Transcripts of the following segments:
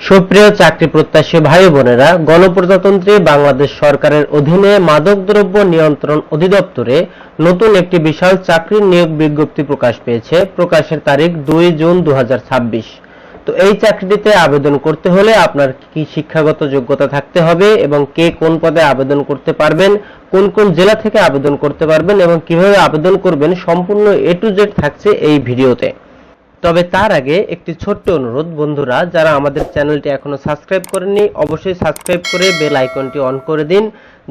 সুপ্রিয় চাকরি প্রত্যাশী ভাই বোনেরা, গণপ্রজাতন্ত্রী বাংলাদেশ সরকারের অধীনে মাদকদ্রব্য নিয়ন্ত্রণ অধিদপ্তরে নতুন একটি বিশাল চাকরির নিয়োগ বিজ্ঞপ্তি প্রকাশ পেয়েছে। প্রকাশের তারিখ 2 জুন 2026। তো এই চাকরিটিতে আবেদন করতে হলে আপনার কি শিক্ষাগত যোগ্যতা থাকতে হবে এবং কে কোন পদে আবেদন করতে পারবেন, কোন কোন জেলা থেকে আবেদন করতে পারবেন এবং কিভাবে আবেদন করবেন, সম্পূর্ণ A to Z থাকছে এই ভিডিওতে। তবে তার আগে একটি ছোট্ট অনুরোধ, বন্ধুরা যারা আমাদের চ্যানেলটি এখনো সাবস্ক্রাইব করেননি অবশ্যই সাবস্ক্রাইব করে বেল আইকনটি অন করে দিন,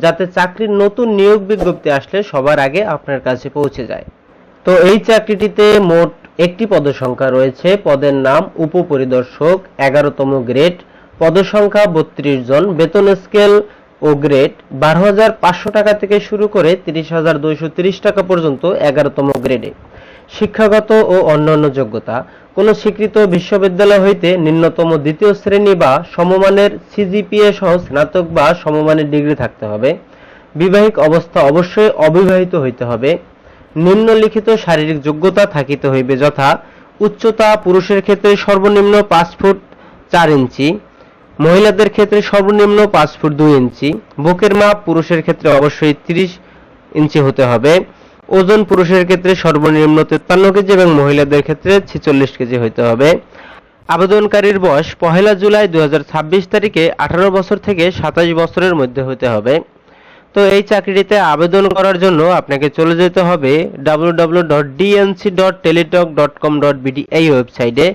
যাতে চাকরির নতুন নিয়োগ বিজ্ঞপ্তি আসলে সবার আগে আপনার কাছে পৌঁছে যায়। তো এই চাকরিটিতে মোট একটি পদসংখ্যা রয়েছে। পদের নাম উপপরিদর্শক, 11তম গ্রেড, পদসংখ্যা 32 জন, বেতন স্কেল ও গ্রেড 12,500 টাকা থেকে শুরু করে 30,230 টাকা পর্যন্ত 11তম গ্রেডে। শিক্ষাগত ও অন্যান্য যোগ্যতা: কোন স্বীকৃত বিশ্ববিদ্যালয় হইতে নিম্নতম দ্বিতীয় শ্রেণী বা সমমানের সিজিপিএ সহ স্নাতক বা সমমানের ডিগ্রি থাকতে হবে। বিবাহিক অবস্থা অবশ্যই অবিবাহিত হইতে হবে। নিম্নলিখিত শারীরিক যোগ্যতা থাকিতে হইবে যথা: উচ্চতা পুরুষের ক্ষেত্রে সর্বনিম্ন 5 ফুট 4 ইঞ্চি, মহিলাদের ক্ষেত্রে সর্বনিম্ন 5 ফুট 2 ইঞ্চি। বুকের মাপ পুরুষের ক্ষেত্রে অবশ্যই 30 ইঞ্চি হতে হবে। ওজন পুরুষের ক্ষেত্রে সর্বনিম্ন 53 কেজি এবং মহিলাদের ক্ষেত্রে 46 কেজি হতে হবে। আবেদনকারীর বয়স 1 জুলাই 2026 তারিখে 18 বছর থেকে 27 বছরের মধ্যে হতে হবে। তো এই চাকরিটিতে আবেদন করার জন্য আপনাকে চলে যেতে হবে www.dnc.teletalk.com.bd এই ওয়েবসাইটে।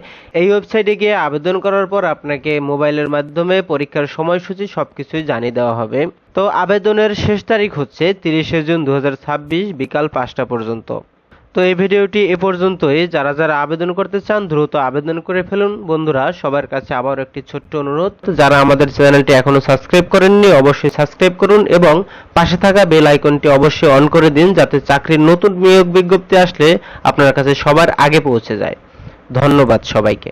এই ওয়েবসাইটে গিয়ে আবেদন করার পর আপনাকে মোবাইলের মাধ্যমে পরীক্ষার সময়সূচি সবকিছুই জানিয়ে দেওয়া হবে। তো আবেদনের শেষ তারিখ হচ্ছে 30 জুন 2026 বিকাল 5টা পর্যন্ত। তো এই ভিডিওটি এ পর্যন্তই। যারা যারা আবেদন করতে চান দ্রুত আবেদন করে ফেলুন। বন্ধুরা সবার কাছে আবার একটি ছোট্ট অনুরোধ, যারা আমাদের চ্যানেলটি এখনো সাবস্ক্রাইব করেননি অবশ্যই সাবস্ক্রাইব করুন এবং পাশে থাকা বেল আইকনটি অবশ্যই অন করে দিন, যাতে চাকরির নতুন নিয়োগ বিজ্ঞপ্তি আসলে আপনার কাছে সবার আগে পৌঁছে যায়। ধন্যবাদ সবাইকে।